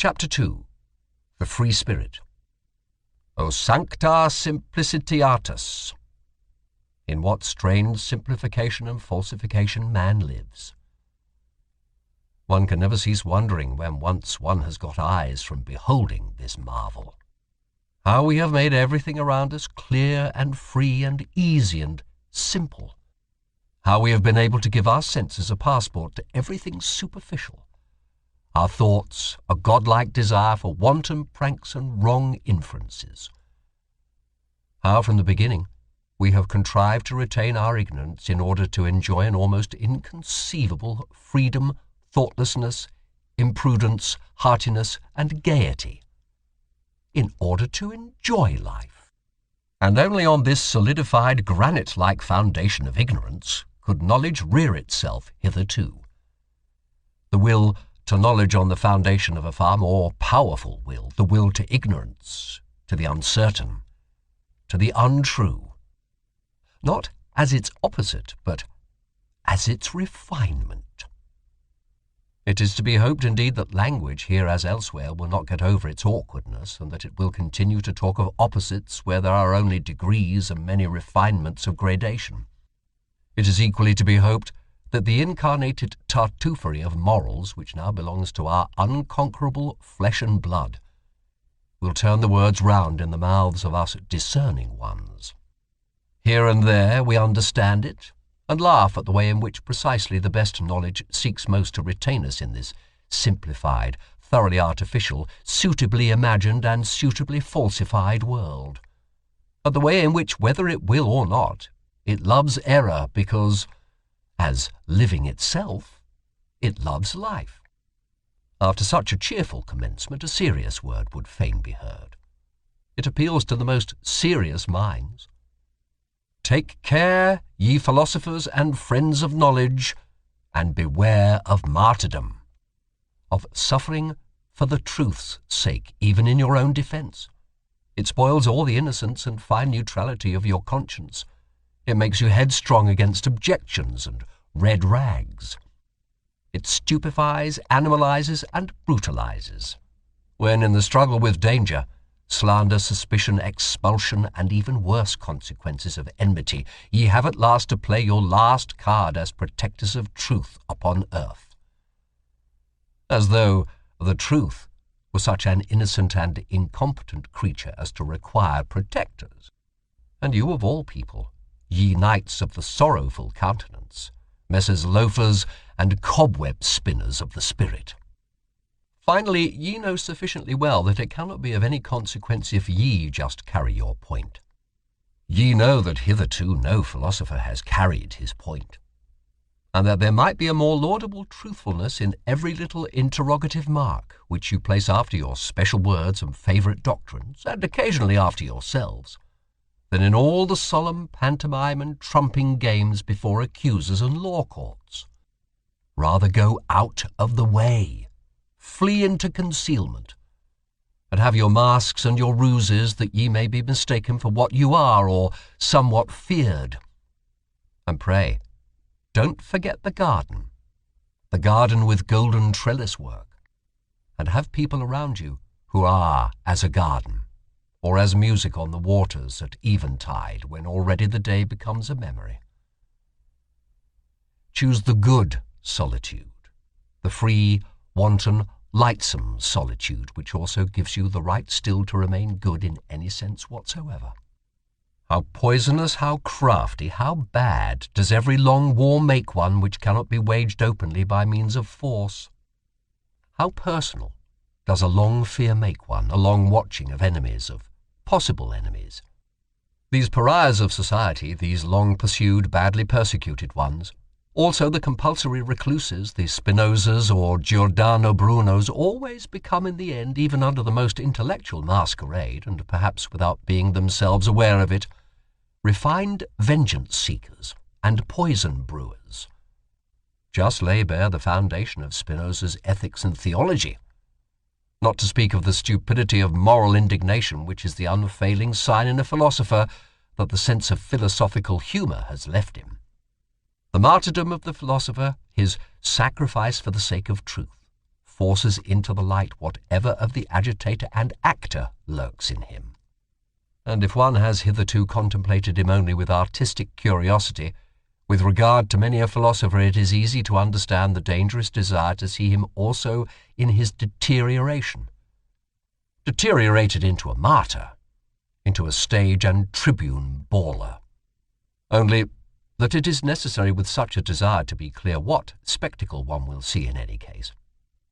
Chapter 2. The Free Spirit. O sancta simplicitatis! In what strange simplification and falsification man lives. One can never cease wondering when once one has got eyes from beholding this marvel. How we have made everything around us clear and free and easy and simple. How we have been able to give our senses a passport to everything superficial. Our thoughts a godlike desire for wanton pranks and wrong inferences. How from the beginning we have contrived to retain our ignorance in order to enjoy an almost inconceivable freedom, thoughtlessness, imprudence, heartiness, and gaiety. In order to enjoy life. And only on this solidified granite-like foundation of ignorance could knowledge rear itself hitherto. The will to knowledge on the foundation of a far more powerful will, the will to ignorance, to the uncertain, to the untrue. Not as its opposite, but as its refinement. It is to be hoped indeed that language, here as elsewhere, will not get over its awkwardness, and that it will continue to talk of opposites where there are only degrees and many refinements of gradation. It is equally to be hoped that the incarnated Tartuffery of morals, which now belongs to our unconquerable flesh and blood, will turn the words round in the mouths of us discerning ones. Here and there we understand it, and laugh at the way in which precisely the best knowledge seeks most to retain us in this simplified, thoroughly artificial, suitably imagined and suitably falsified world. At the way in which, whether it will or not, it loves error because, as living itself, it loves life. After such a cheerful commencement, a serious word would fain be heard. It appeals to the most serious minds. Take care, ye philosophers and friends of knowledge, and beware of martyrdom, of suffering for the truth's sake, even in your own defense. It spoils all the innocence and fine neutrality of your conscience. It makes you headstrong against objections and red rags. It stupefies, animalizes, and brutalizes. When in the struggle with danger, slander, suspicion, expulsion, and even worse consequences of enmity, ye have at last to play your last card as protectors of truth upon earth. As though the truth were such an innocent and incompetent creature as to require protectors. And you of all people, ye knights of the sorrowful countenance, Messrs. Loafers and cobweb spinners of the spirit. Finally, ye know sufficiently well that it cannot be of any consequence if ye just carry your point. Ye know that hitherto no philosopher has carried his point, and that there might be a more laudable truthfulness in every little interrogative mark which you place after your special words and favourite doctrines, and occasionally after yourselves, than in all the solemn pantomime and trumping games before accusers and law courts. Rather go out of the way. Flee into concealment, and have your masks and your ruses that ye may be mistaken for what you are or somewhat feared. And pray, don't forget the garden with golden trellis work, and have people around you who are as a garden, or as music on the waters at eventide when already the day becomes a memory. Choose the good solitude, the free, wanton, lightsome solitude, which also gives you the right still to remain good in any sense whatsoever. How poisonous, how crafty, how bad does every long war make one which cannot be waged openly by means of force? How personal does a long fear make one, a long watching of enemies, of possible enemies? These pariahs of society, these long-pursued, badly persecuted ones, also the compulsory recluses, the Spinozas or Giordano Brunos, always become in the end, even under the most intellectual masquerade, and perhaps without being themselves aware of it, refined vengeance-seekers and poison-brewers. Just lay bare the foundation of Spinoza's ethics and theology, not to speak of the stupidity of moral indignation, which is the unfailing sign in a philosopher that the sense of philosophical humour has left him. The martyrdom of the philosopher, his sacrifice for the sake of truth, forces into the light whatever of the agitator and actor lurks in him. And if one has hitherto contemplated him only with artistic curiosity, with regard to many a philosopher it is easy to understand the dangerous desire to see him also in his deterioration. Deteriorated into a martyr, into a stage and tribune bawler. Only that it is necessary with such a desire to be clear what spectacle one will see in any case.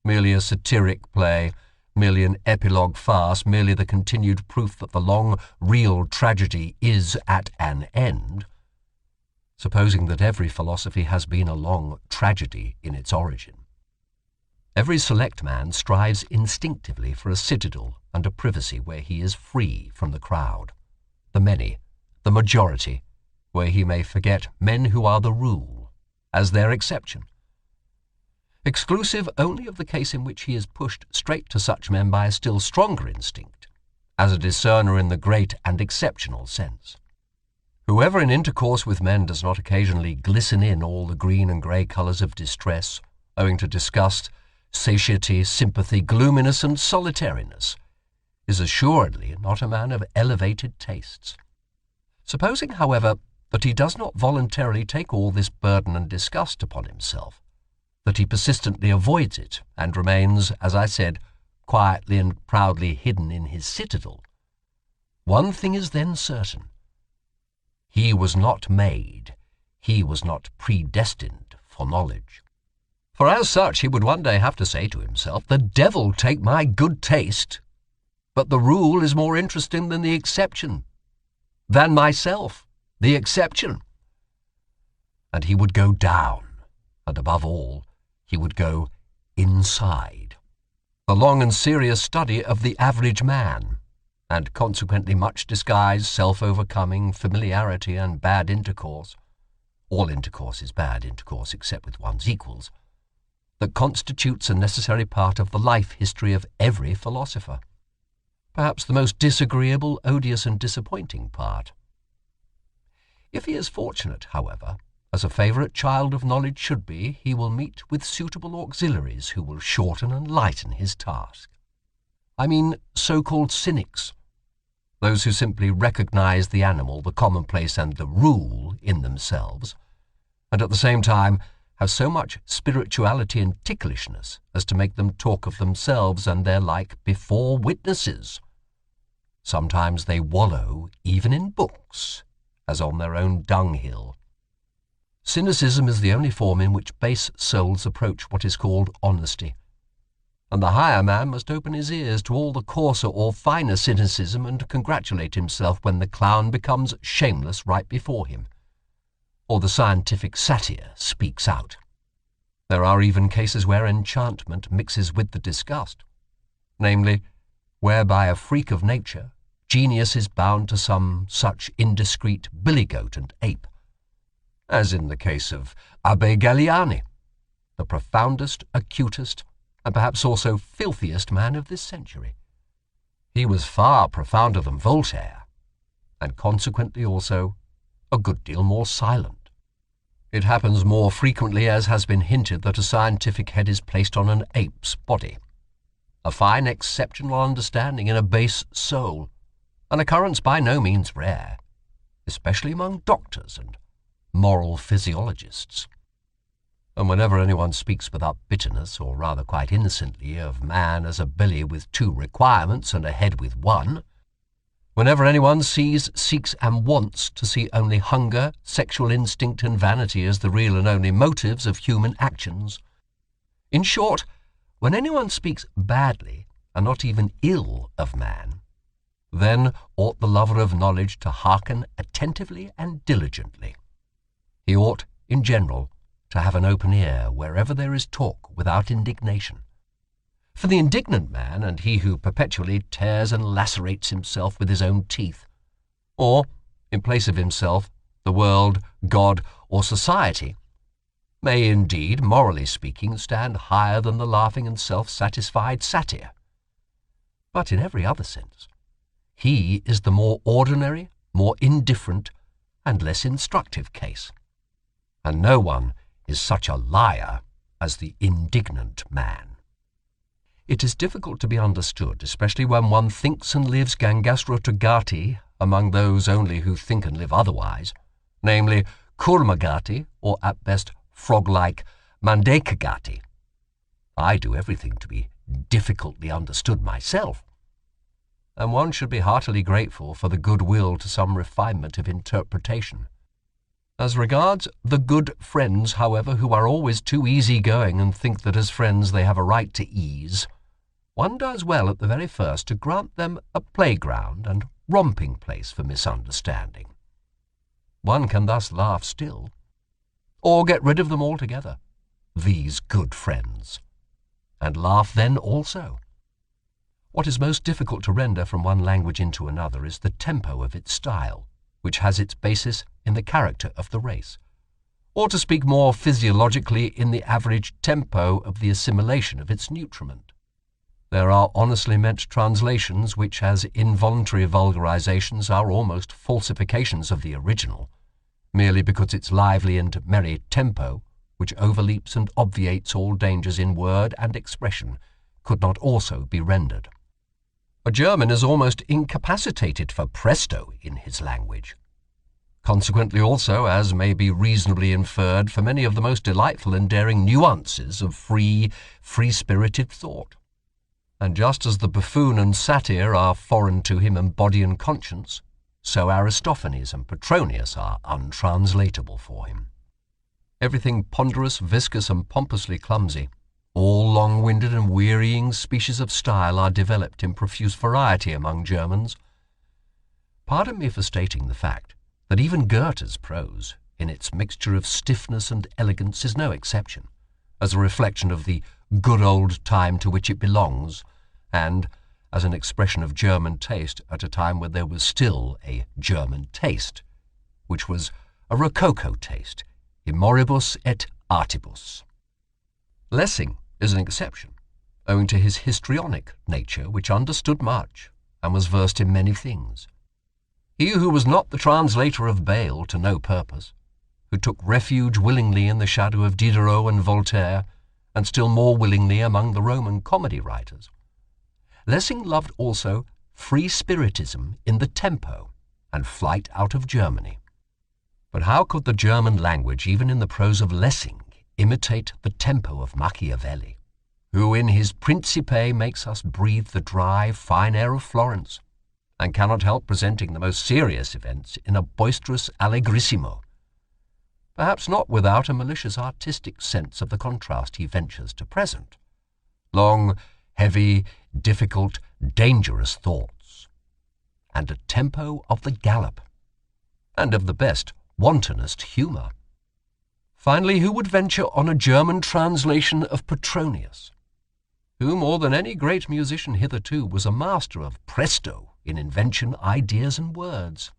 Merely a satiric play, merely an epilogue farce, merely the continued proof that the long, real tragedy is at an end, supposing that every philosophy has been a long tragedy in its origin. Every select man strives instinctively for a citadel and a privacy where he is free from the crowd, the many, the majority, where he may forget men who are the rule, as their exception, exclusive only of the case in which he is pushed straight to such men by a still stronger instinct, as a discerner in the great and exceptional sense. Whoever in intercourse with men does not occasionally glisten in all the green and grey colours of distress, owing to disgust, satiety, sympathy, gloominess, and solitariness, is assuredly not a man of elevated tastes. Supposing, however, that he does not voluntarily take all this burden and disgust upon himself, that he persistently avoids it and remains, as I said, quietly and proudly hidden in his citadel, one thing is then certain. He was not made, he was not predestined for knowledge. For as such he would one day have to say to himself, "The devil take my good taste, but the rule is more interesting than the exception, than myself, the exception." And he would go down, and above all, he would go inside. The long and serious study of the average man, and consequently much disguised, self-overcoming, familiarity and bad intercourse, all intercourse is bad intercourse except with one's equals, that constitutes a necessary part of the life history of every philosopher. Perhaps the most disagreeable, odious and disappointing part. If he is fortunate, however, as a favourite child of knowledge should be, he will meet with suitable auxiliaries who will shorten and lighten his task. I mean so-called cynics, those who simply recognize the animal, the commonplace and the rule in themselves, and at the same time have so much spirituality and ticklishness as to make them talk of themselves and their like before witnesses. Sometimes they wallow even in books, as on their own dunghill. Cynicism is the only form in which base souls approach what is called honesty, and the higher man must open his ears to all the coarser or finer cynicism and congratulate himself when the clown becomes shameless right before him, or the scientific satyr speaks out. There are even cases where enchantment mixes with the disgust, namely, whereby a freak of nature, genius is bound to some such indiscreet billy-goat and ape, as in the case of Abbé Galliani, the profoundest, acutest, and perhaps also filthiest man of this century. He was far profounder than Voltaire, and consequently also a good deal more silent. It happens more frequently, as has been hinted, that a scientific head is placed on an ape's body. A fine exceptional understanding in a base soul, an occurrence by no means rare, especially among doctors and moral physiologists. And whenever anyone speaks without bitterness, or rather quite innocently, of man as a belly with two requirements and a head with one, whenever anyone sees, seeks and wants to see only hunger, sexual instinct and vanity as the real and only motives of human actions, in short, when anyone speaks badly and not even ill of man, then ought the lover of knowledge to hearken attentively and diligently. He ought, in general, to have an open ear wherever there is talk without indignation. For the indignant man, and he who perpetually tears and lacerates himself with his own teeth, or, in place of himself, the world, God, or society, may indeed, morally speaking, stand higher than the laughing and self-satisfied satyr. But in every other sense, he is the more ordinary, more indifferent, and less instructive case. And no one is such a liar as the indignant man. It is difficult to be understood, especially when one thinks and lives gangasrotagati among those only who think and live otherwise, namely kurmagati, or at best frog-like mandekagati. I do everything to be difficultly understood myself, and one should be heartily grateful for the goodwill to some refinement of interpretation. As regards the good friends, however, who are always too easy-going and think that as friends they have a right to ease, one does well at the very first to grant them a playground and romping place for misunderstanding. One can thus laugh still, or get rid of them altogether, these good friends, and laugh then also. What is most difficult to render from one language into another is the tempo of its style, which has its basis in the character of the race, or to speak more physiologically, in the average tempo of the assimilation of its nutriment. There are honestly meant translations which, as involuntary vulgarizations, are almost falsifications of the original, merely because its lively and merry tempo, which overleaps and obviates all dangers in word and expression, could not also be rendered. A German is almost incapacitated for presto in his language. Consequently also, as may be reasonably inferred, for many of the most delightful and daring nuances of free-spirited thought. And just as the buffoon and satyr are foreign to him in body and conscience, so Aristophanes and Petronius are untranslatable for him. Everything ponderous, viscous, and pompously clumsy, all long-winded and wearying species of style, are developed in profuse variety among Germans. Pardon me for stating the fact that even Goethe's prose, in its mixture of stiffness and elegance, is no exception, as a reflection of the good old time to which it belongs, and as an expression of German taste at a time when there was still a German taste, which was a Rococo taste, immoribus et artibus. Lessing is an exception, owing to his histrionic nature, which understood much and was versed in many things. He who was not the translator of Bayle to no purpose, who took refuge willingly in the shadow of Diderot and Voltaire, and still more willingly among the Roman comedy writers. Lessing loved also free-spiritism in the tempo and flight out of Germany. But how could the German language, even in the prose of Lessing, imitate the tempo of Machiavelli, who in his Principe makes us breathe the dry, fine air of Florence, and cannot help presenting the most serious events in a boisterous allegrissimo, perhaps not without a malicious artistic sense of the contrast he ventures to present. Long, heavy, difficult, dangerous thoughts, and a tempo of the gallop, and of the best, wantonest humour. Finally, who would venture on a German translation of Petronius, who more than any great musician hitherto was a master of presto in invention, ideas, and words?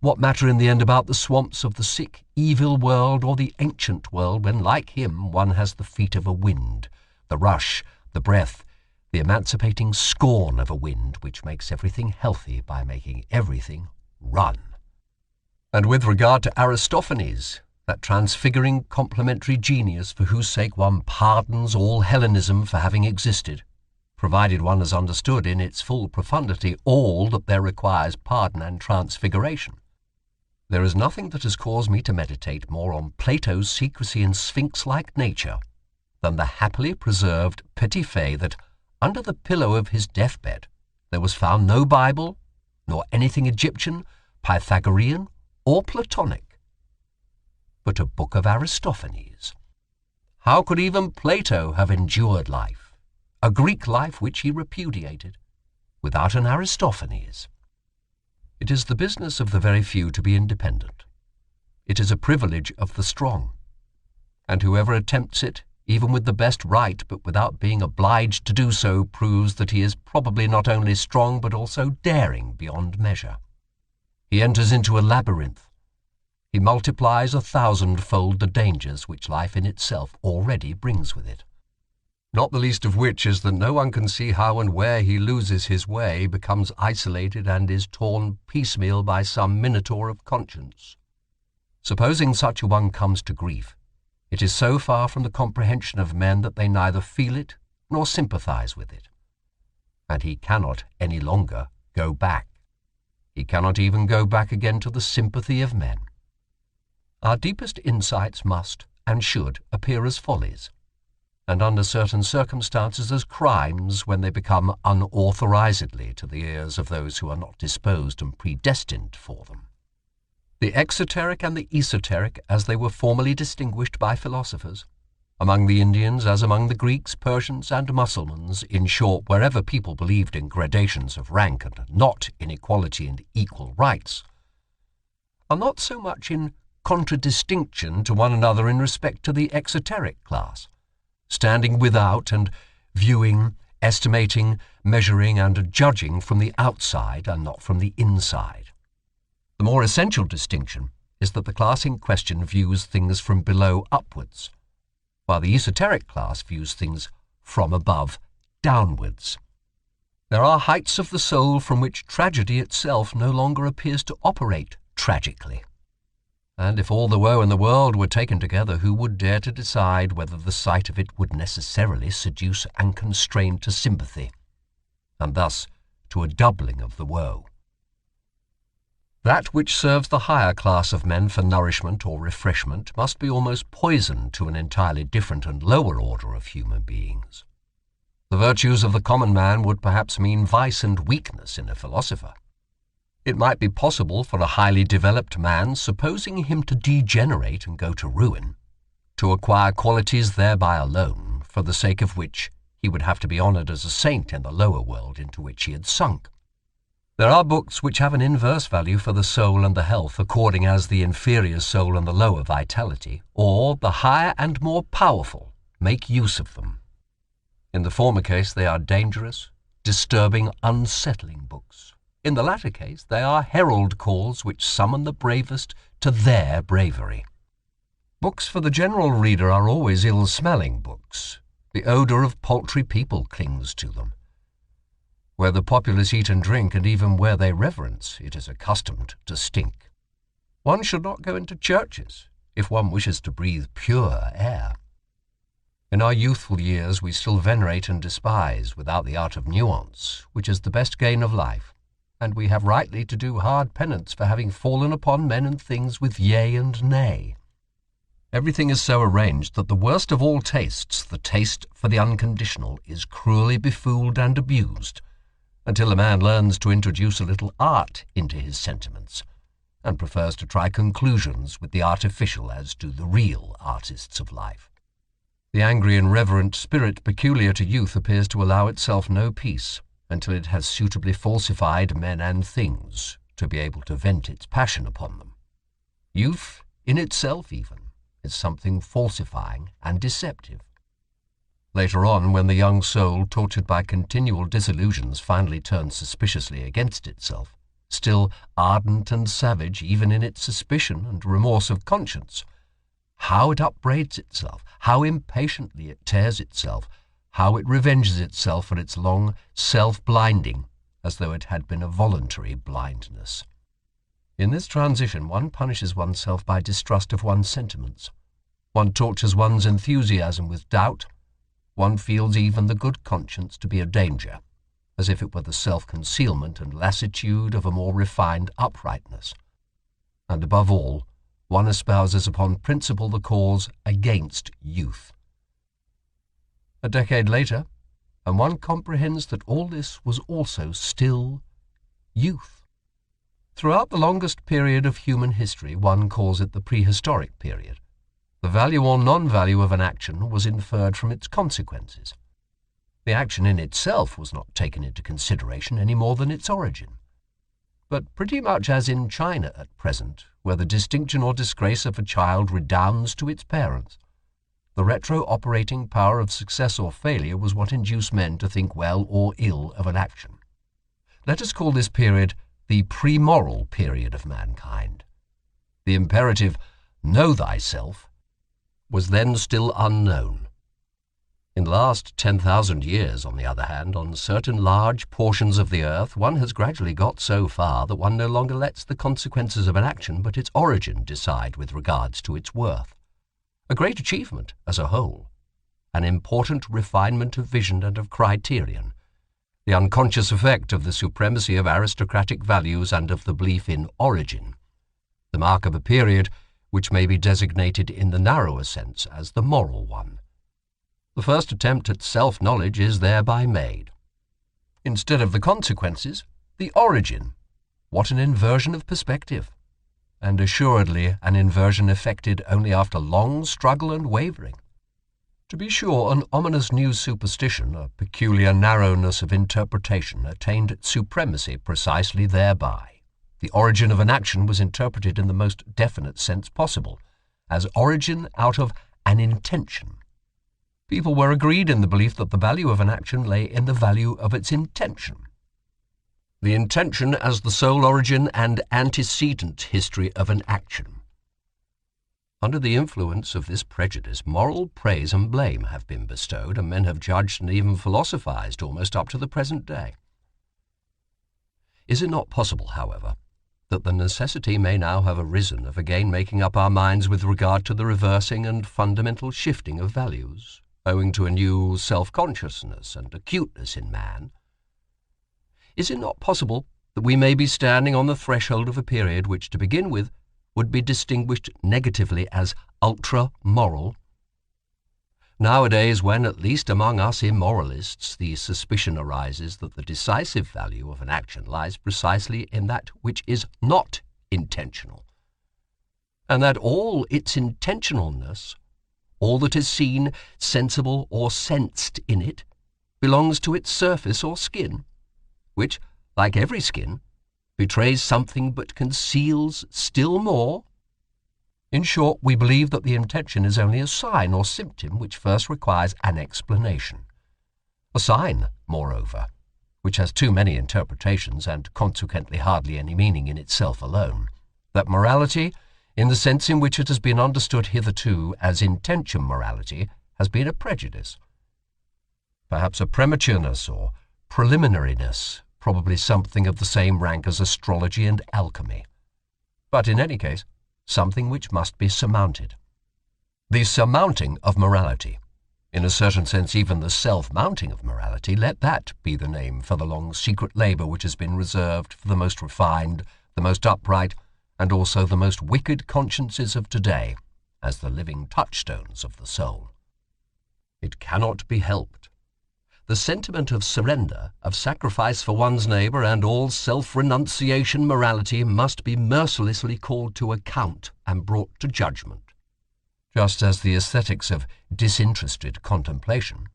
What matter in the end about the swamps of the sick, evil world or the ancient world, when, like him, one has the feet of a wind, the rush, the breath, the emancipating scorn of a wind which makes everything healthy by making everything run? And with regard to Aristophanes, that transfiguring complementary genius for whose sake one pardons all Hellenism for having existed, provided one has understood in its full profundity all that there requires pardon and transfiguration, there is nothing that has caused me to meditate more on Plato's secrecy and sphinx-like nature than the happily preserved petit fait that under the pillow of his deathbed there was found no Bible, nor anything Egyptian, Pythagorean, or Platonic, but a book of Aristophanes. How could even Plato have endured life, a Greek life which he repudiated, without an Aristophanes? It is the business of the very few to be independent. It is a privilege of the strong, and whoever attempts it, even with the best right, but without being obliged to do so, proves that he is probably not only strong but also daring beyond measure. He enters into a labyrinth. He multiplies 1,000-fold the dangers which life in itself already brings with it, not the least of which is that no one can see how and where he loses his way, becomes isolated, and is torn piecemeal by some minotaur of conscience. Supposing such a one comes to grief, it is so far from the comprehension of men that they neither feel it nor sympathize with it. And he cannot any longer go back. He cannot even go back again to the sympathy of men. Our deepest insights must and should appear as follies, and under certain circumstances as crimes when they become unauthorizedly to the ears of those who are not disposed and predestined for them. The exoteric and the esoteric, as they were formerly distinguished by philosophers, among the Indians as among the Greeks, Persians, and Mussulmans, in short, wherever people believed in gradations of rank and not in equality and equal rights, are not so much in contradistinction to one another in respect to the exoteric class, standing without and viewing, estimating, measuring, and judging from the outside and not from the inside. The more essential distinction is that the class in question views things from below upwards, while the esoteric class views things from above downwards. There are heights of the soul from which tragedy itself no longer appears to operate tragically. And if all the woe in the world were taken together, who would dare to decide whether the sight of it would necessarily seduce and constrain to sympathy, and thus to a doubling of the woe? That which serves the higher class of men for nourishment or refreshment must be almost poison to an entirely different and lower order of human beings. The virtues of the common man would perhaps mean vice and weakness in a philosopher. It might be possible for a highly developed man, supposing him to degenerate and go to ruin, to acquire qualities thereby alone, for the sake of which he would have to be honored as a saint in the lower world into which he had sunk. There are books which have an inverse value for the soul and the health, according as the inferior soul and the lower vitality, or the higher and more powerful, make use of them. In the former case they are dangerous, disturbing, unsettling books. In the latter case they are herald calls which summon the bravest to their bravery. Books for the general reader are always ill-smelling books. The odour of paltry people clings to them. Where the populace eat and drink, and even where they reverence, it is accustomed to stink. One should not go into churches if one wishes to breathe pure air. In our youthful years we still venerate and despise, without the art of nuance, which is the best gain of life, and we have rightly to do hard penance for having fallen upon men and things with yea and nay. Everything is so arranged that the worst of all tastes, the taste for the unconditional, is cruelly befooled and abused, until a man learns to introduce a little art into his sentiments, and prefers to try conclusions with the artificial as do the real artists of life. The angry and reverent spirit peculiar to youth appears to allow itself no peace until it has suitably falsified men and things to be able to vent its passion upon them. Youth, in itself even, is something falsifying and deceptive. Later on, when the young soul, tortured by continual disillusions, finally turns suspiciously against itself, still ardent and savage even in its suspicion and remorse of conscience, how it upbraids itself, how impatiently it tears itself, how it revenges itself for its long self-blinding, as though it had been a voluntary blindness. In this transition one punishes oneself by distrust of one's sentiments. One tortures one's enthusiasm with doubt. One feels even the good conscience to be a danger, as if it were the self-concealment and lassitude of a more refined uprightness. And above all, one espouses upon principle the cause against youth. A decade later, and one comprehends that all this was also still youth. Throughout the longest period of human history, one calls it the prehistoric period. The value or non-value of an action was inferred from its consequences. The action in itself was not taken into consideration any more than its origin. But pretty much as in China at present, where the distinction or disgrace of a child redounds to its parents, the retro-operating power of success or failure was what induced men to think well or ill of an action. Let us call this period the pre-moral period of mankind. The imperative, know thyself, was then still unknown. In the last 10,000 years, on the other hand, on certain large portions of the earth, one has gradually got so far that one no longer lets the consequences of an action but its origin decide with regards to its worth. A great achievement as a whole. an important refinement of vision and of criterion, the unconscious effect of the supremacy of aristocratic values and of the belief in origin, the mark of a period which may be designated in the narrower sense as the moral one. The first attempt at self-knowledge is thereby made. Instead of the consequences, the origin. What an inversion of perspective! And assuredly an inversion effected only after long struggle and wavering. To be sure, an ominous new superstition, a peculiar narrowness of interpretation, attained supremacy precisely thereby. The origin of an action was interpreted in the most definite sense possible, as origin out of an intention. People were agreed in the belief that the value of an action lay in the value of its intention. The intention as the sole origin and antecedent history of an action. Under the influence of this prejudice, moral praise and blame have been bestowed, and men have judged and even philosophized almost up to the present day. Is it not possible, however, that the necessity may now have arisen of again making up our minds with regard to the reversing and fundamental shifting of values, owing to a new self-consciousness and acuteness in man? Is it not possible that we may be standing on the threshold of a period which, to begin with, would be distinguished negatively as ultra-moral? Nowadays, when, at least among us immoralists, the suspicion arises that the decisive value of an action lies precisely in that which is not intentional, and that all its intentionalness, all that is seen, sensible, or sensed in it, belongs to its surface or skin, which, like every skin, betrays something but conceals still more. In short, we believe that the intention is only a sign or symptom which first requires an explanation. A sign, moreover, which has too many interpretations and consequently hardly any meaning in itself alone, that morality, in the sense in which it has been understood hitherto as intention morality, has been a prejudice. Perhaps a prematureness or preliminariness, probably something of the same rank as astrology and alchemy. But in any case, something which must be surmounted. The surmounting of morality, in a certain sense even the self-mounting of morality, let that be the name for the long secret labour which has been reserved for the most refined, the most upright, and also the most wicked consciences of today, as the living touchstones of the soul. It cannot be helped. The sentiment of surrender, of sacrifice for one's neighbour, and all self-renunciation morality must be mercilessly called to account and brought to judgment, just as the aesthetics of disinterested contemplation,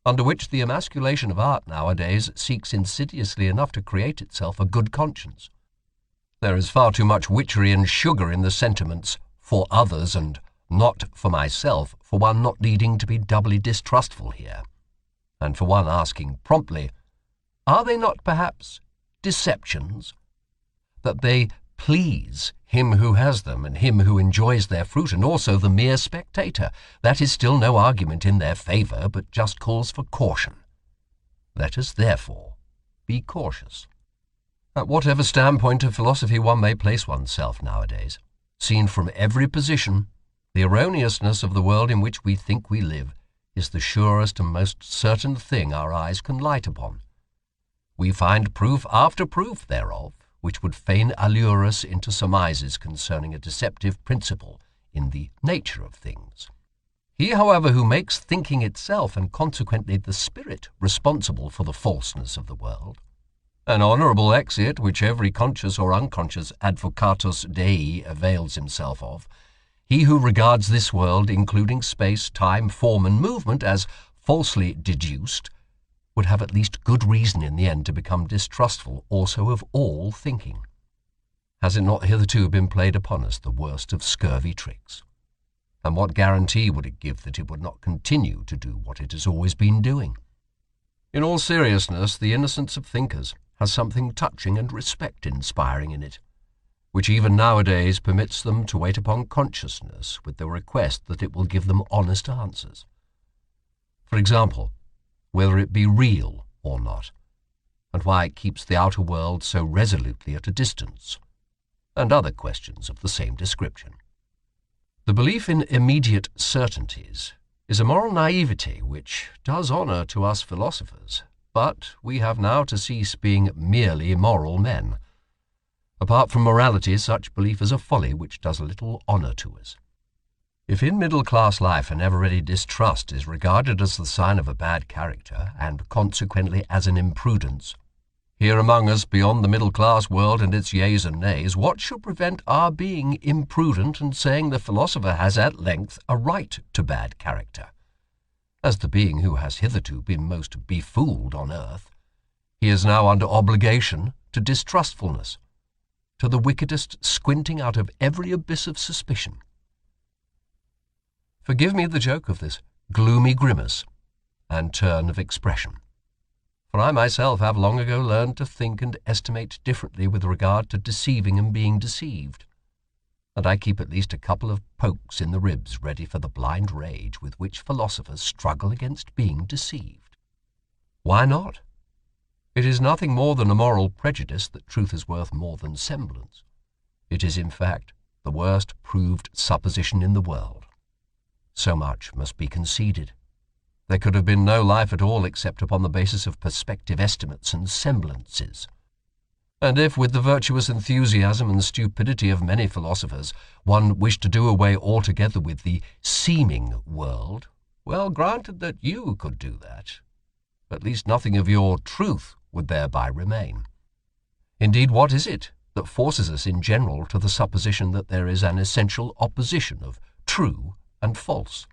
under which the emasculation of art nowadays seeks insidiously enough to create itself a good conscience. There is far too much witchery and sugar in the sentiments for others and not for myself, for one not needing to be doubly distrustful here, and for one asking promptly, are they not perhaps deceptions, that they please him who has them and him who enjoys their fruit, and also the mere spectator? That is still no argument in their favour, but just calls for caution. Let us therefore be cautious. At whatever standpoint of philosophy one may place oneself nowadays, seen from every position, the erroneousness of the world in which we think we live is the surest and most certain thing our eyes can light upon. We find proof after proof thereof, which would fain allure us into surmises concerning a deceptive principle in the nature of things. He, however, who makes thinking itself, and consequently the spirit, responsible for the falseness of the world, an honourable exit which every conscious or unconscious advocatus Dei avails himself of, he who regards this world, including space, time, form, and movement, as falsely deduced, would have at least good reason in the end to become distrustful also of all thinking. Has it not hitherto been played upon us, the worst of scurvy tricks? And what guarantee would it give that it would not continue to do what it has always been doing? In all seriousness, the innocence of thinkers has something touching and respect-inspiring in it, which even nowadays permits them to wait upon consciousness with the request that it will give them honest answers. For example, whether it be real or not, and why it keeps the outer world so resolutely at a distance, and other questions of the same description. The belief in immediate certainties is a moral naivety which does honour to us philosophers, but we have now to cease being merely moral men. Apart from morality, such belief is a folly which does little honour to us. If in middle-class life an ever-ready distrust is regarded as the sign of a bad character, and consequently as an imprudence, here among us, beyond the middle-class world and its yeas and nays, what should prevent our being imprudent and saying the philosopher has at length a right to bad character? As the being who has hitherto been most befooled on earth, he is now under obligation to distrustfulness, to the wickedest squinting out of every abyss of suspicion. Forgive me the joke of this gloomy grimace and turn of expression, for I myself have long ago learned to think and estimate differently with regard to deceiving and being deceived, and I keep at least a couple of pokes in the ribs ready for the blind rage with which philosophers struggle against being deceived. Why not? It is nothing more than a moral prejudice that truth is worth more than semblance. It is, in fact, the worst proved supposition in the world. So much must be conceded. There could have been no life at all except upon the basis of perspective estimates and semblances. And if, with the virtuous enthusiasm and stupidity of many philosophers, one wished to do away altogether with the seeming world, well, granted that you could do that, at least nothing of your truth would thereby remain. Indeed, what is it that forces us in general to the supposition that there is an essential opposition of true and false?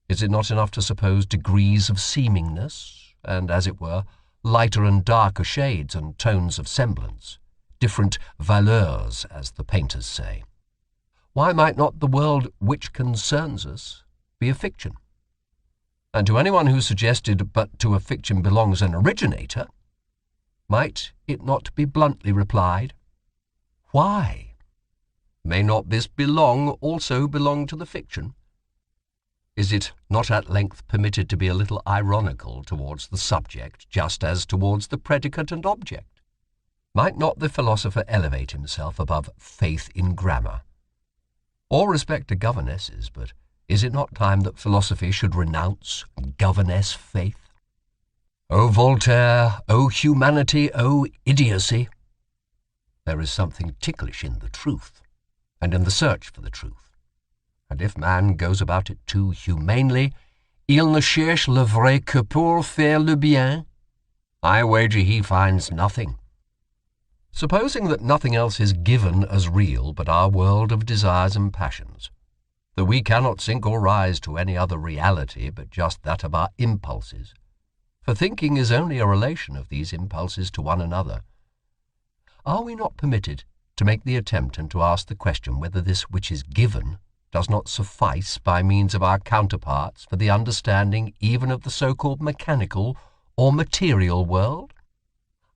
Is it not enough to suppose degrees of seemingness, and, as it were, lighter and darker shades and tones of semblance, different valeurs, as the painters say? Why might not the world which concerns us be a fiction? And to anyone who suggested but to a fiction belongs an originator, might it not be bluntly replied, why? May not this also belong to the fiction? Is it not at length permitted to be a little ironical towards the subject, just as towards the predicate and object? Might not the philosopher elevate himself above faith in grammar? All respect to governesses, but is it not time that philosophy should renounce governess faith? O Voltaire, O humanity, O idiocy! There is something ticklish in the truth, and in the search for the truth. And if man goes about it too humanely, il ne cherche le vrai que pour faire le bien, I wager he finds nothing. Supposing that nothing else is given as real but our world of desires and passions, that we cannot sink or rise to any other reality but just that of our impulses, for thinking is only a relation of these impulses to one another, are we not permitted to make the attempt and to ask the question whether this which is given does not suffice by means of our counterparts for the understanding even of the so-called mechanical or material world?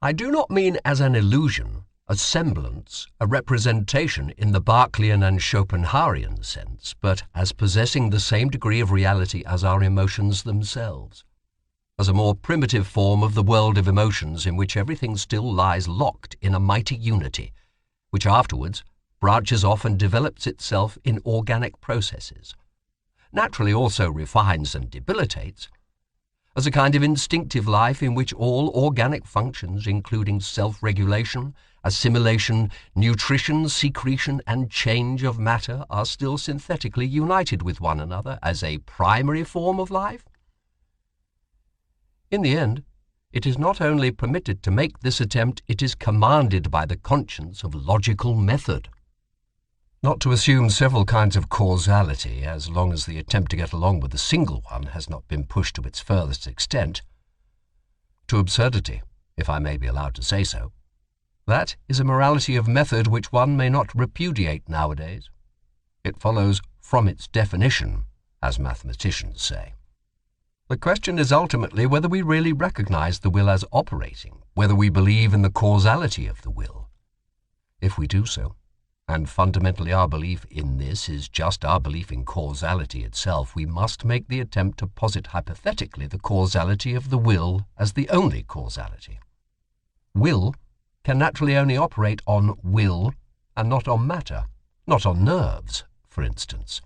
I do not mean as an illusion, a semblance, a representation in the Berkeleyan and Schopenhauerian sense, but as possessing the same degree of reality as our emotions themselves, as a more primitive form of the world of emotions in which everything still lies locked in a mighty unity, which afterwards branches off and develops itself in organic processes, naturally also refines and debilitates, as a kind of instinctive life in which all organic functions, including self-regulation, assimilation, nutrition, secretion, and change of matter, are still synthetically united with one another as a primary form of life? In the end, it is not only permitted to make this attempt, it is commanded by the conscience of logical method. Not to assume several kinds of causality, as long as the attempt to get along with a single one has not been pushed to its furthest extent, to absurdity, if I may be allowed to say so. That is a morality of method which one may not repudiate nowadays. It follows from its definition, as mathematicians say. The question is ultimately whether we really recognize the will as operating, whether we believe in the causality of the will. If we do so, and fundamentally our belief in this is just our belief in causality itself, we must make the attempt to posit hypothetically the causality of the will as the only causality. Will can naturally only operate on will and not on matter, not on nerves, for instance.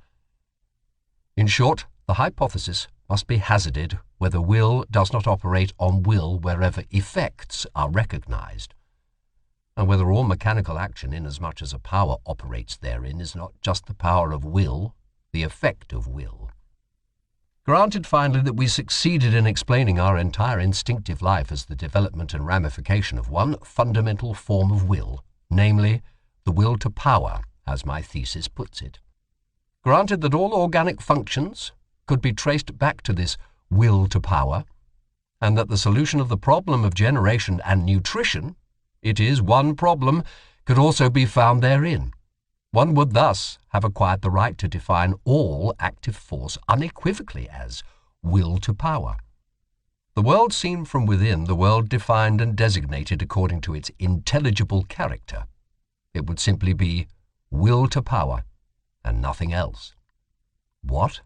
In short, The hypothesis must be hazarded whether will does not operate on will wherever effects are recognized, and whether all mechanical action, inasmuch as a power operates therein, is not just the power of will, the effect of will. Granted, finally, that we succeeded in explaining our entire instinctive life as the development and ramification of one fundamental form of will, namely, the will to power, as my thesis puts it. Granted that all organic functions could be traced back to this will to power, and that the solution of the problem of generation and nutrition, it is one problem, could also be found therein. One would thus have acquired the right to define all active force unequivocally as will to power. The world seen from within, the world defined and designated according to its intelligible character. It would simply be will to power and nothing else. What?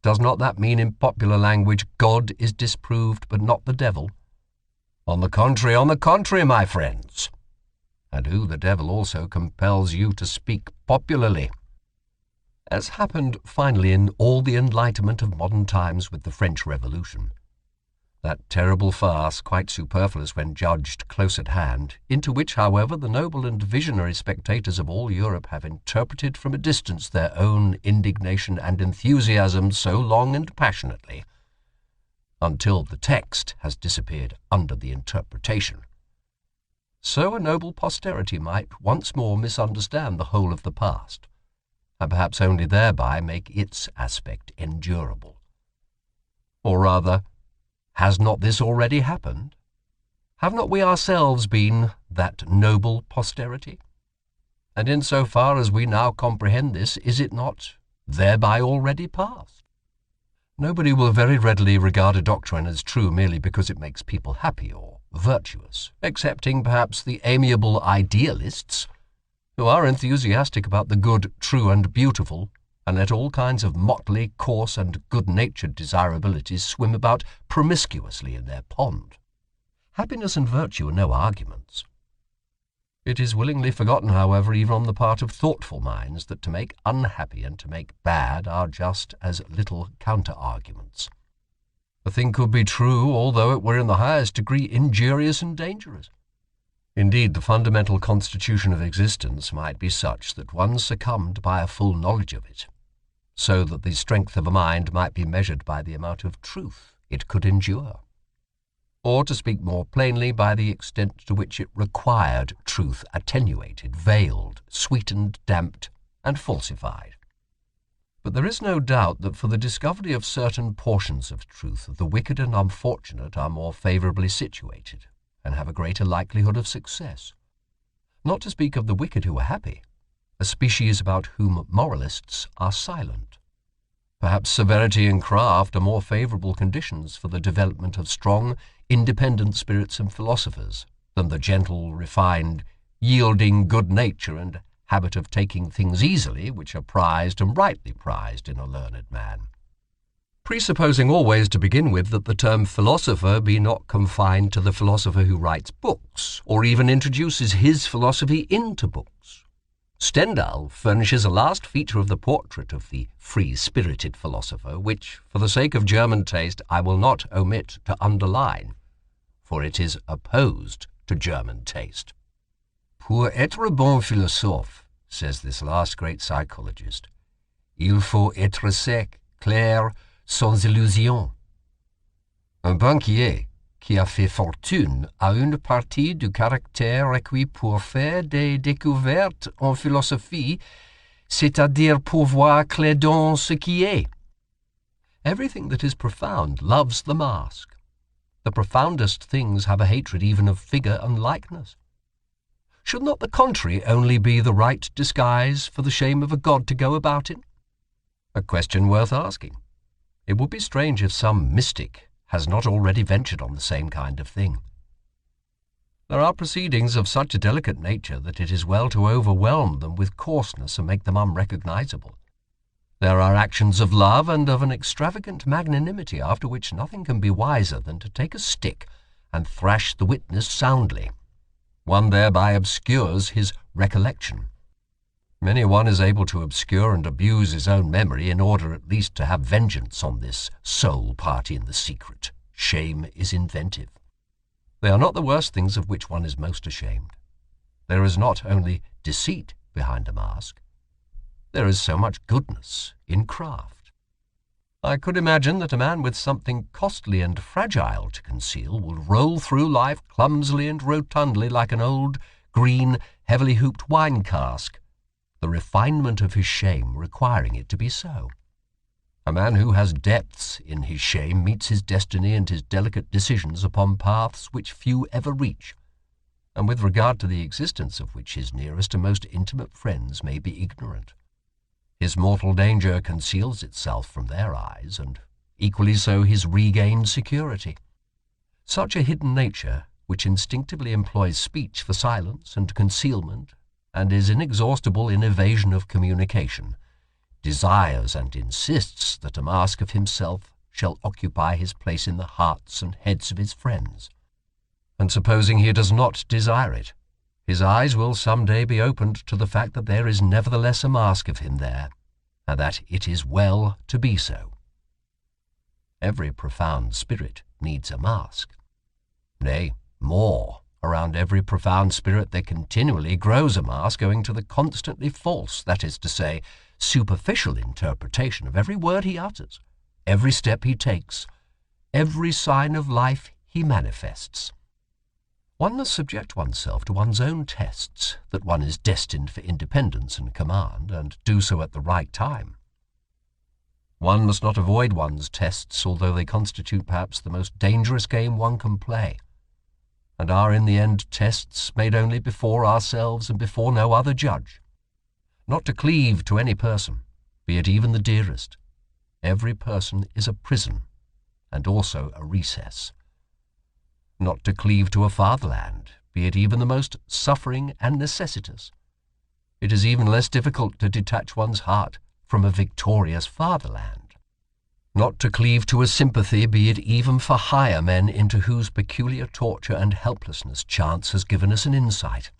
Does not that mean in popular language, God is disproved but not the devil? On the contrary, my friends. And who the devil also compels you to speak popularly. As happened finally in all the enlightenment of modern times with the French Revolution, that terrible farce, quite superfluous when judged close at hand, into which, however, the noble and visionary spectators of all Europe have interpreted from a distance their own indignation and enthusiasm so long and passionately, until the text has disappeared under the interpretation. So a noble posterity might once more misunderstand the whole of the past, and perhaps only thereby make its aspect endurable. Or rather, has not this already happened? Have not we ourselves been that noble posterity? And in so far as we now comprehend this, is it not thereby already past? Nobody will very readily regard a doctrine as true merely because it makes people happy or virtuous, excepting perhaps the amiable idealists, who are enthusiastic about the good, true, and beautiful, and let all kinds of motley, coarse, and good-natured desirabilities swim about promiscuously in their pond. Happiness and virtue are no arguments. It is willingly forgotten, however, even on the part of thoughtful minds, that to make unhappy and to make bad are just as little counter-arguments. A thing could be true, although it were in the highest degree injurious and dangerous. Indeed, the fundamental constitution of existence might be such that one succumbed by a full knowledge of it, so that the strength of a mind might be measured by the amount of truth it could endure. Or, to speak more plainly, by the extent to which it required truth attenuated, veiled, sweetened, damped, and falsified. But there is no doubt that for the discovery of certain portions of truth, the wicked and unfortunate are more favourably situated, and have a greater likelihood of success. Not to speak of the wicked who are happy, a species about whom moralists are silent. Perhaps severity and craft are more favourable conditions for the development of strong, independent spirits and philosophers than the gentle, refined, yielding good nature and habit of taking things easily, which are prized and rightly prized in a learned man. Presupposing always to begin with that the term philosopher be not confined to the philosopher who writes books, or even introduces his philosophy into books. Stendhal furnishes a last feature of the portrait of the free-spirited philosopher, which, for the sake of German taste, I will not omit to underline, for it is opposed to German taste. Pour être bon philosophe, says this last great psychologist, il faut être sec, clair, sans illusion. Un banquier qui a fait fortune a une partie du caractère requis pour faire des découvertes en philosophie, c'est-à-dire pour voir clair dans ce qui est. Everything that is profound loves the mask. The profoundest things have a hatred even of figure and likeness. Should not the contrary only be the right disguise for the shame of a god to go about in? A question worth asking. It would be strange if some mystic has not already ventured on the same kind of thing. There are proceedings of such a delicate nature that it is well to overwhelm them with coarseness and make them unrecognizable. There are actions of love and of an extravagant magnanimity after which nothing can be wiser than to take a stick and thrash the witness soundly. One thereby obscures his recollection. Many one is able to obscure and abuse his own memory in order at least to have vengeance on this sole party in the secret. Shame is inventive. They are not the worst things of which one is most ashamed. There is not only deceit behind a mask, there is so much goodness in craft. I could imagine that a man with something costly and fragile to conceal would roll through life clumsily and rotundly like an old, green, heavily hooped wine cask, the refinement of his shame requiring it to be so. A man who has depths in his shame meets his destiny and his delicate decisions upon paths which few ever reach, and with regard to the existence of which his nearest and most intimate friends may be ignorant. His mortal danger conceals itself from their eyes, and equally so his regained security. Such a hidden nature, which instinctively employs speech for silence and concealment, and is inexhaustible in evasion of communication, desires and insists that a mask of himself shall occupy his place in the hearts and heads of his friends. And supposing he does not desire it, his eyes will some day be opened to the fact that there is nevertheless a mask of him there, and that it is well to be so. Every profound spirit needs a mask. Nay, more. Around every profound spirit there continually grows a mask owing to the constantly false, that is to say, superficial interpretation of every word he utters, every step he takes, every sign of life he manifests. One must subject oneself to one's own tests that one is destined for independence and command, and do so at the right time. One must not avoid one's tests, although they constitute perhaps the most dangerous game one can play, and are in the end tests made only before ourselves and before no other judge. Not to cleave to any person, be it even the dearest. Every person is a prison, and also a recess. Not to cleave to a fatherland, be it even the most suffering and necessitous. It is even less difficult to detach one's heart from a victorious fatherland. Not to cleave to a sympathy, be it even for higher men into whose peculiar torture and helplessness chance has given us an insight.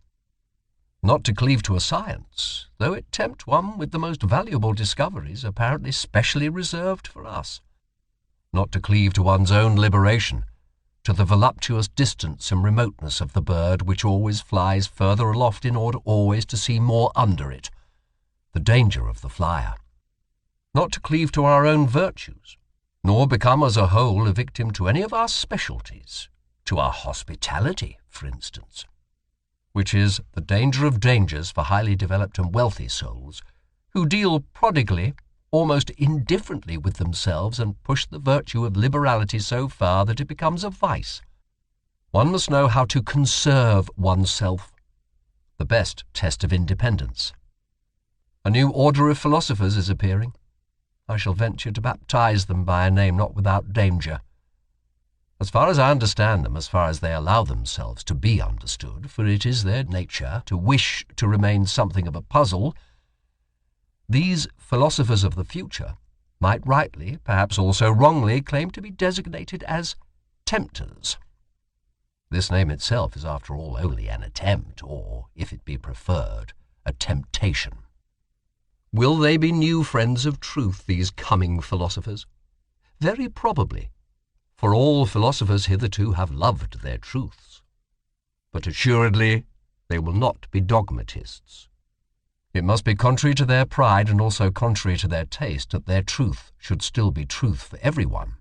Not to cleave to a science, though it tempt one with the most valuable discoveries apparently specially reserved for us. Not to cleave to one's own liberation, to the voluptuous distance and remoteness of the bird which always flies further aloft in order always to see more under it, the danger of the flyer. Not to cleave to our own virtues, nor become as a whole a victim to any of our specialties, to our hospitality, for instance, which is the danger of dangers for highly developed and wealthy souls, who deal prodigally, almost indifferently with themselves, and push the virtue of liberality so far that it becomes a vice. One must know how to conserve oneself, the best test of independence. A new order of philosophers is appearing. I shall venture to baptize them by a name not without danger. As far as I understand them, as far as they allow themselves to be understood, for it is their nature to wish to remain something of a puzzle, these philosophers of the future might rightly, perhaps also wrongly, claim to be designated as tempters. This name itself is after all only an attempt, or, if it be preferred, a temptation. Will they be new friends of truth, these coming philosophers? Very probably, for all philosophers hitherto have loved their truths. But assuredly they will not be dogmatists. It must be contrary to their pride and also contrary to their taste that their truth should still be truth for everyone,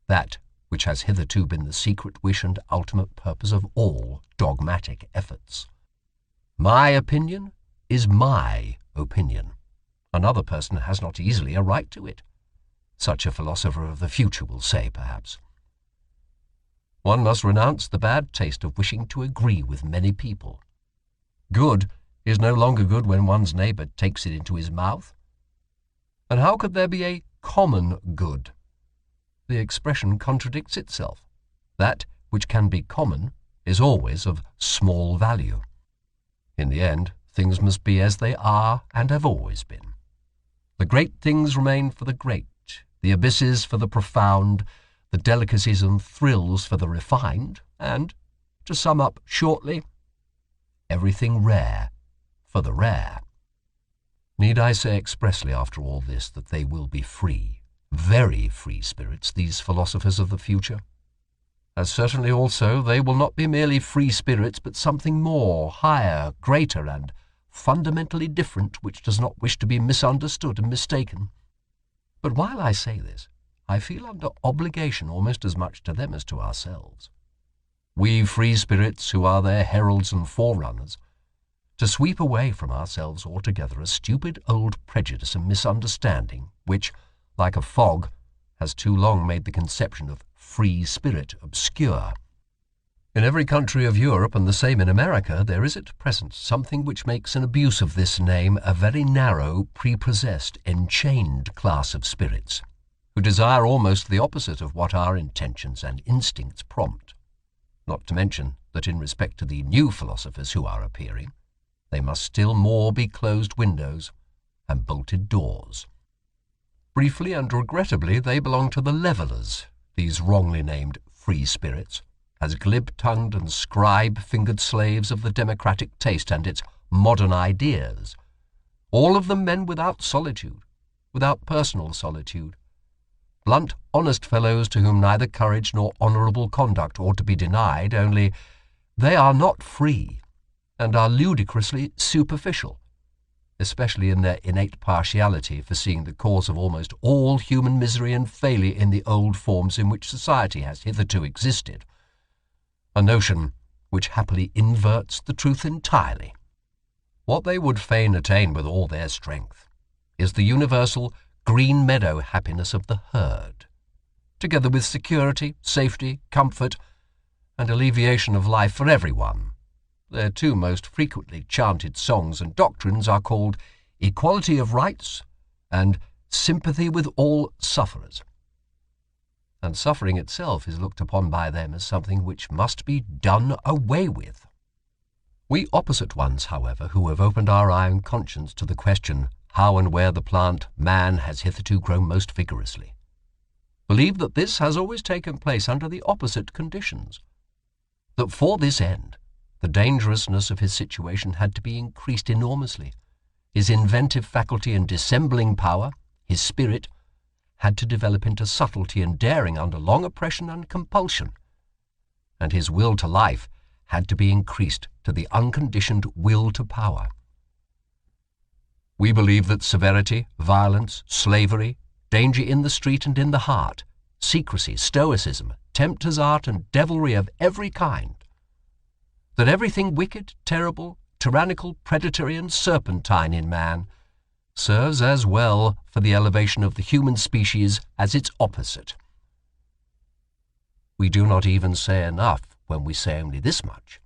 that which has hitherto been the secret wish and ultimate purpose of all dogmatic efforts. My opinion is my opinion. Another person has not easily a right to it. Such a philosopher of the future will say, perhaps. One must renounce the bad taste of wishing to agree with many people. Good is no longer good when one's neighbour takes it into his mouth. And how could there be a common good? The expression contradicts itself. That which can be common is always of small value. In the end, things must be as they are and have always been. The great things remain for the great, the abysses for the profound, the delicacies and thrills for the refined, and, to sum up shortly, everything rare for the rare. Need I say expressly after all this that they will be free, very free spirits, these philosophers of the future? As certainly also they will not be merely free spirits, but something more, higher, greater, and fundamentally different, which does not wish to be misunderstood and mistaken. But while I say this, I feel under obligation almost as much to them as to ourselves, we free spirits who are their heralds and forerunners, to sweep away from ourselves altogether a stupid old prejudice and misunderstanding which, like a fog, has too long made the conception of free spirit obscure. In every country of Europe, and the same in America, there is at present something which makes an abuse of this name a very narrow, prepossessed, enchained class of spirits, who desire almost the opposite of what our intentions and instincts prompt. Not to mention that in respect to the new philosophers who are appearing, they must still more be closed windows and bolted doors. Briefly and regrettably, they belong to the levellers, these wrongly named free spirits, as glib-tongued and scribe-fingered slaves of the democratic taste and its modern ideas, all of them men without solitude, without personal solitude, blunt, honest fellows to whom neither courage nor honourable conduct ought to be denied, only they are not free, and are ludicrously superficial, especially in their innate partiality for seeing the cause of almost all human misery and failure in the old forms in which society has hitherto existed, a notion which happily inverts the truth entirely. What they would fain attain with all their strength is the universal green meadow happiness of the herd, together with security, safety, comfort, and alleviation of life for everyone. Their two most frequently chanted songs and doctrines are called Equality of Rights and Sympathy with All Sufferers. And suffering itself is looked upon by them as something which must be done away with. We opposite ones, however, who have opened our eye and conscience to the question how and where the plant man has hitherto grown most vigorously, believe that this has always taken place under the opposite conditions, that for this end the dangerousness of his situation had to be increased enormously. His inventive faculty and dissembling power, his spirit, had to develop into subtlety and daring under long oppression and compulsion, and his will to life had to be increased to the unconditioned will to power. We believe that severity, violence, slavery, danger in the street and in the heart, secrecy, stoicism, tempter's art, and devilry of every kind, that everything wicked, terrible, tyrannical, predatory, and serpentine in man serves as well for the elevation of the human species as its opposite. We do not even say enough when we say only this much.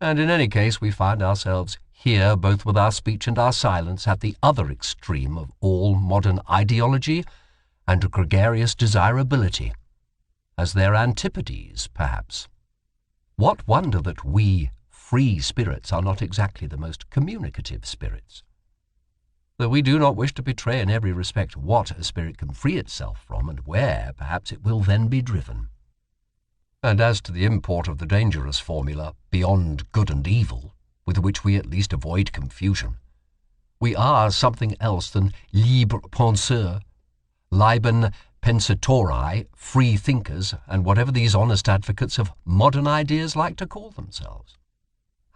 And in any case we find ourselves here, both with our speech and our silence, at the other extreme of all modern ideology and gregarious desirability, as their antipodes, perhaps. What wonder that we, free spirits, are not exactly the most communicative spirits? Though we do not wish to betray in every respect what a spirit can free itself from, and where, perhaps, it will then be driven. And as to the import of the dangerous formula, beyond good and evil, with which we at least avoid confusion, we are something else than libre penseurs, Liben pensatori, free thinkers, and whatever these honest advocates of modern ideas like to call themselves,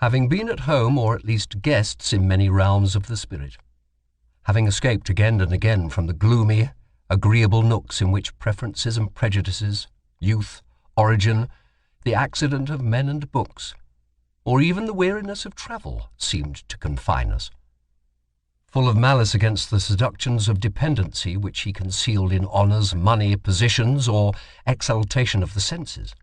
having been at home or at least guests in many realms of the spirit, having escaped again and again from the gloomy, agreeable nooks in which preferences and prejudices, youth, origin, the accident of men and books, or even the weariness of travel seemed to confine us, full of malice against the seductions of dependency which he concealed in honours, money, positions, or exaltation of the senses,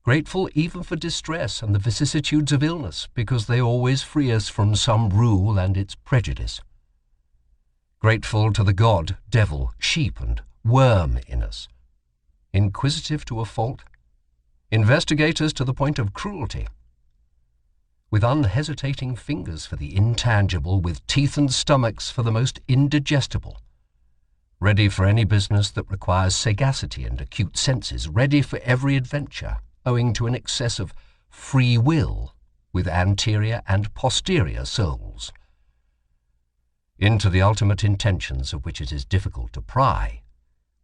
grateful even for distress and the vicissitudes of illness, because they always free us from some rule and its prejudice, grateful to the god, devil, sheep, and worm in us, inquisitive to a fault, investigators to the point of cruelty, with unhesitating fingers for the intangible, with teeth and stomachs for the most indigestible, ready for any business that requires sagacity and acute senses, ready for every adventure, owing to an excess of free will, with anterior and posterior souls, into the ultimate intentions of which it is difficult to pry,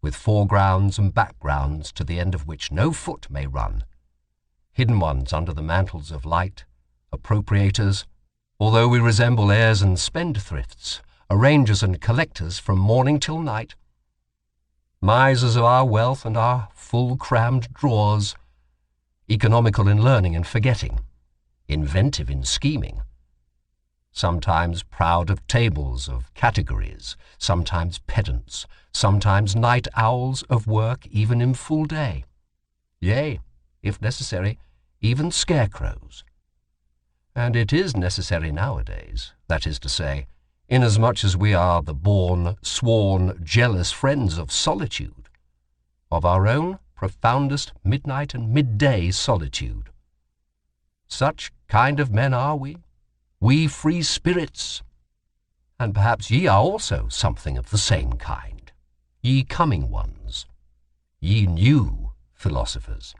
with foregrounds and backgrounds to the end of which no foot may run, hidden ones under the mantles of light, appropriators, although we resemble heirs and spendthrifts, arrangers and collectors from morning till night, misers of our wealth and our full-crammed drawers, economical in learning and forgetting, inventive in scheming, sometimes proud of tables, of categories, sometimes pedants, sometimes night owls of work even in full day, yea, if necessary, even scarecrows. And it is necessary nowadays, that is to say, inasmuch as we are the born, sworn, jealous friends of solitude, of our own profoundest midnight and midday solitude. Such kind of men are we free spirits, and perhaps ye are also something of the same kind, ye coming ones, ye new philosophers.